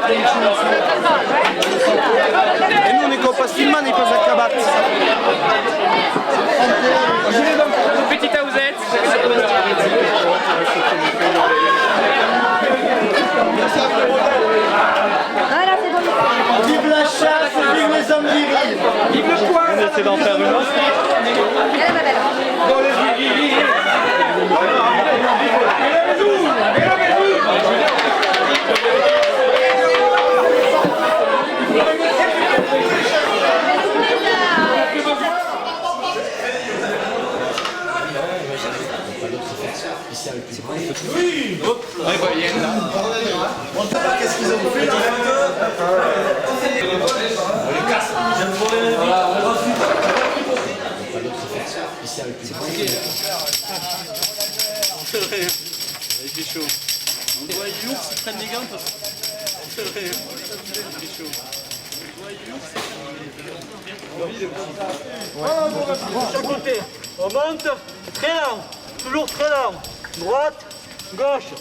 E l'unico passo in mano è cosa cavatto. Petite Aouzette. Vive la chasse, vive les hommes virils. Vive le poing. On essaie d'en faire une autre. On ne sait pas qu'est-ce qu'ils ont fait là. Il fait chaud. On voit l'ours qui prennent des gants parce que... C'est vrai. Il fait chaud. On voit l'ours qui prennent des gants. Chaque côté. On monte. Très lent. Toujours très lent. Droite. Gauche.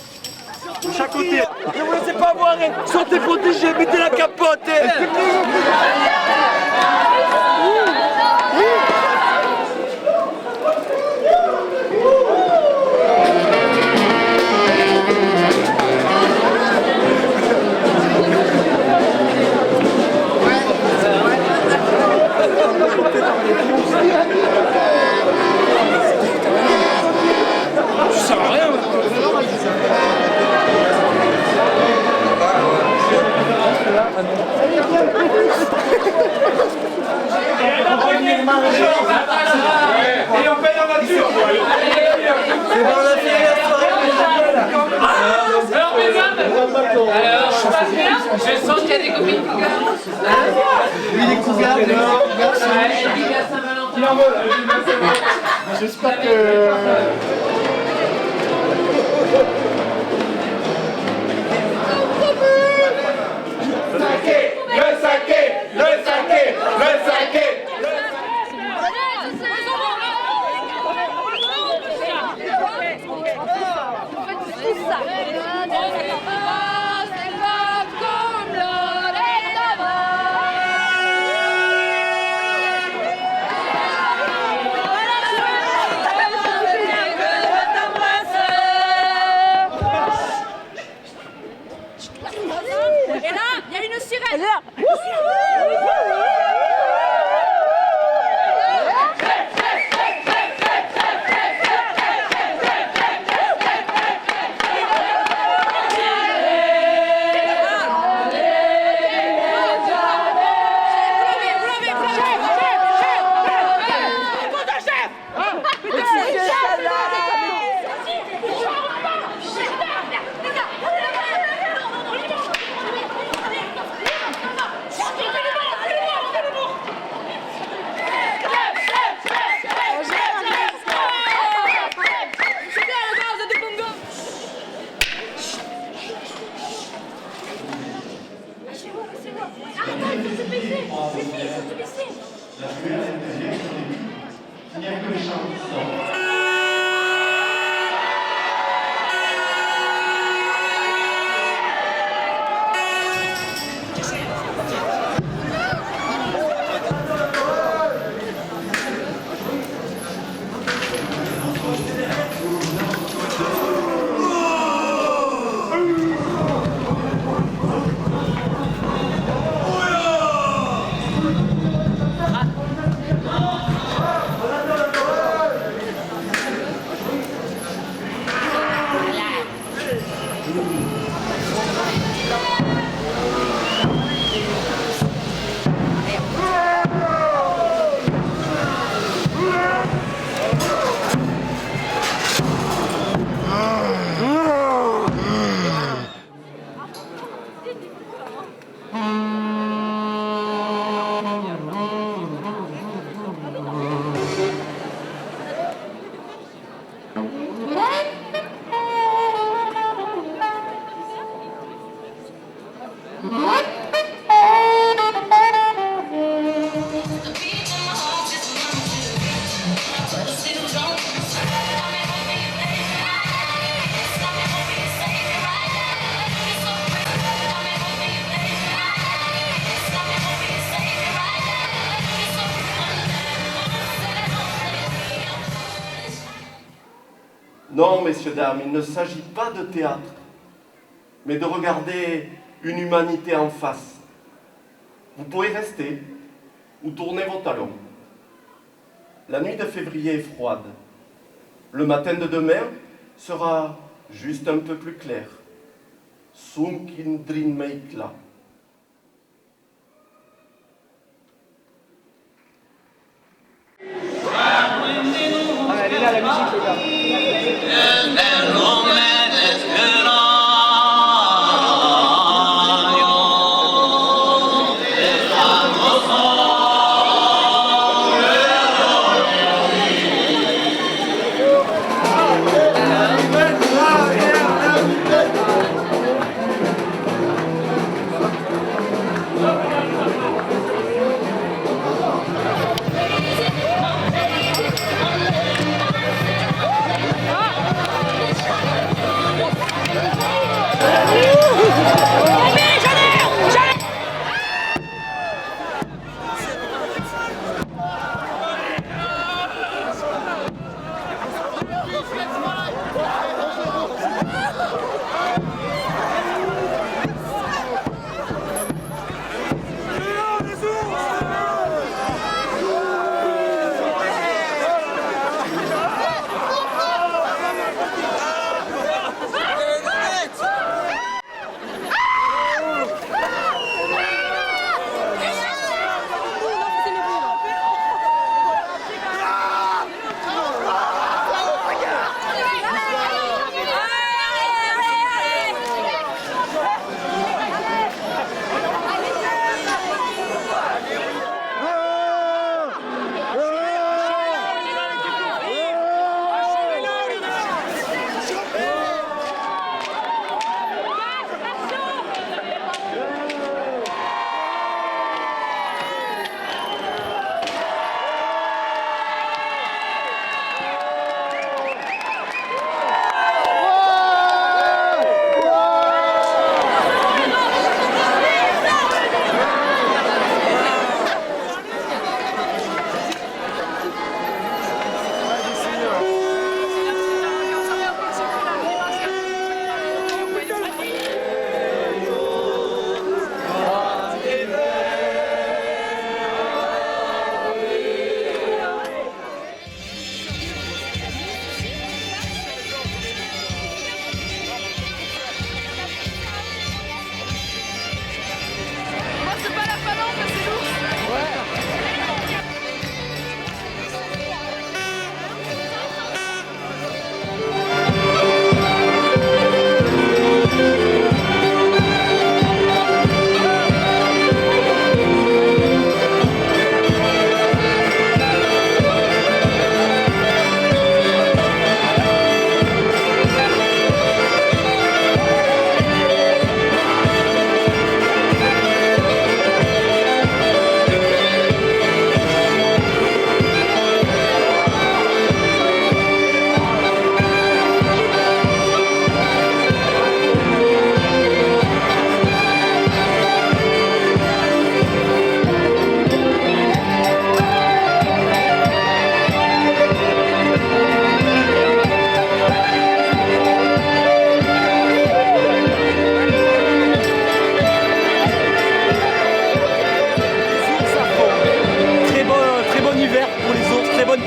De chaque côté. Ne vous laissez pas voir, sortez protégés, mettez la capote. Je sers à rien. Et on paye en nature. C'est bon, on a fait la soirée. Alors mesdames, alors ça passe bien. Je sens qu'il y a des copines qui gagnent. Oui, les cougars, les cougars. J'espère que... Le saké, le saké, le saké. Et là, il y a une sirène. Non, messieurs, dames, il ne s'agit pas de théâtre, mais de regarder une humanité en face. Vous pouvez rester ou tourner vos talons. La nuit de février est froide. Le matin de demain sera juste un peu plus clair. Sunkin Drin Meikla. Elle est là, la musique, les gars.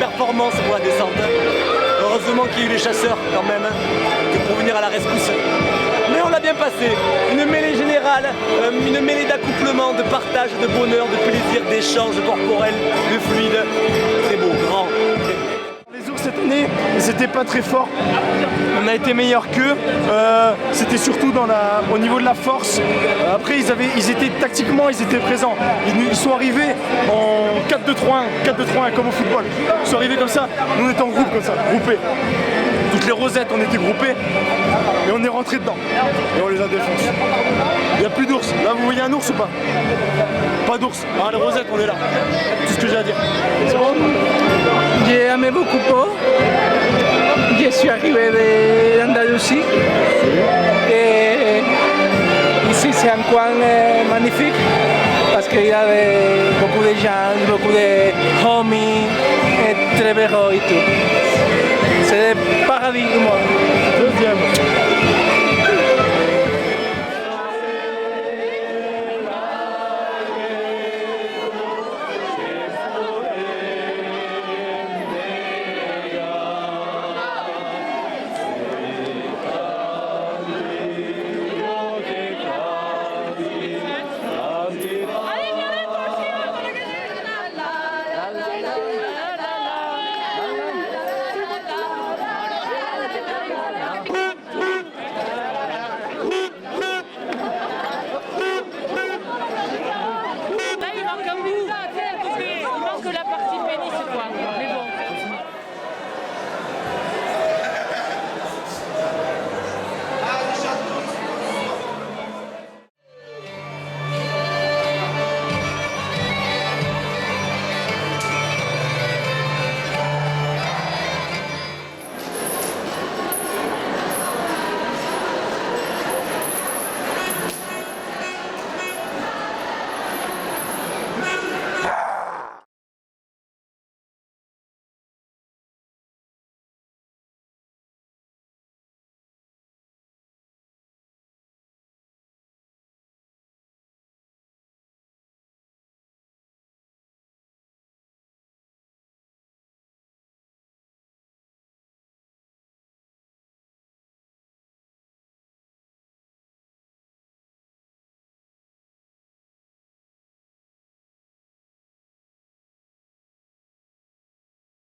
performance pour la descente. Heureusement qu'il y a eu les chasseurs quand même pour venir à la rescousse. Mais on l'a bien passé. Une mêlée générale, une mêlée d'accouplement, de partage, de bonheur, de plaisir, d'échange corporel, de fluide. Très beau, grand. Les ours cette année, ils n'étaient pas très forts. On a été meilleurs qu'eux. C'était surtout au niveau de la force. Après, tactiquement, ils étaient présents. Ils sont arrivés en 4-2-3-1, comme au football. Ils sont arrivés comme ça. Nous, on était en groupe comme ça, groupés. Toutes les rosettes, on était groupés. Et on est rentré dedans. Et on les a défoncés. Il n'y a plus d'ours. Là, vous voyez un ours ou pas? Pas d'ours. Ah, les rosettes, on est là. Tout ce que j'ai à dire. J'ai aimé beaucoup Pau. Je suis arrivé d'Andalousie. Et ici, c'est un coin magnifique parce qu'il y a beaucoup de gens, beaucoup de homies, très beaux et tout. c'est le paradis du monde. Deuxième.